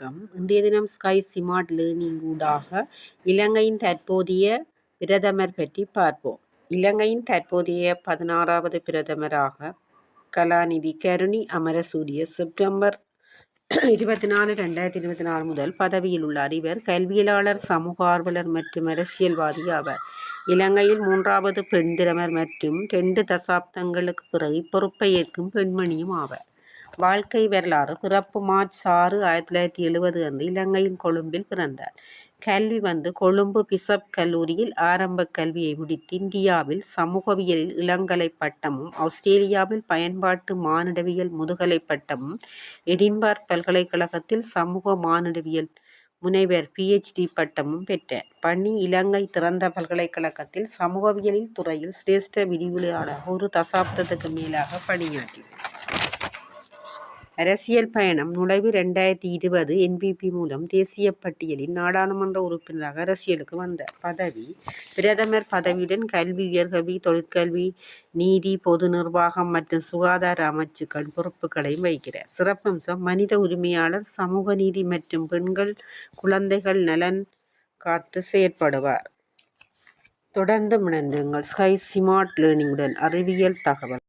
வணக்கம். இன்றைய தினம் ஸ்கை ஸ்மார்ட் லேர்னிங் ஊடாக இலங்கையின் தற்போதைய பிரதமர் பற்றி பார்ப்போம். இலங்கையின் தற்போதைய 16வது பிரதமராக கலாநிதி கருணி அமரசூரிய செப்டம்பர் 24, 2024 முதல் பதவியில் உள்ளார். இவர் கல்வியலாளர், சமூக ஆர்வலர் மற்றும் அரசியல்வாதி ஆவார். இலங்கையில் 3வது பெண் பிரதமர் மற்றும் 2 தசாப்தங்களுக்கு பிறகு இப்பொறுப்பை ஏற்கும் பெண்மணியும் ஆவார். வாழ்க்கை வரலாறு. பிறப்பு மார்ச் 6, 1970 அன்று இலங்கையின் கொழும்பில் பிறந்தார். கல்வி கொழும்பு பிசப் கல்லூரியில் ஆரம்ப கல்வியை முடித்து இந்தியாவில் சமூகவியலில் இளங்கலை பட்டமும், ஆஸ்திரேலியாவில் பயன்பாட்டு மானுடவியல் முதுகலை பட்டமும், எடின்பர்க் பல்கலைக்கழகத்தில் சமூக மானுடவியல் முனைவர் PhD பட்டமும் பெற்றார். பணி இலங்கை திறந்த பல்கலைக்கழகத்தில் சமூகவியலில் துறையில் சிரேஷ்ட விரிவுரையாளராக 1 தசாப்தத்துக்கு மேலாக பணியாற்றினார். அரசியல் பயணம். நுழைவு 2020 NPP மூலம் தேசிய பட்டியலின் நாடாளுமன்ற உறுப்பினராக அரசியலுக்கு வந்தார். பதவி. பிரதமர் பதவியுடன் கல்வி, உயர்கல்வி, தொழிற்கல்வி, நீதி, பொது நிர்வாகம் மற்றும் சுகாதார அமைச்சுக்கள் பொறுப்புகளையும் வகிக்கிறார். சிறப்பம்சம். மனித உரிமையாளர், சமூக நீதி மற்றும் பெண்கள் குழந்தைகள் நலன் காத்து செயற்படுவார். தொடர்ந்து இணைந்திருங்கள் ஸ்கை ஸ்மார்ட் லேர்னிங்குடன். அறிவியல் தகவல்.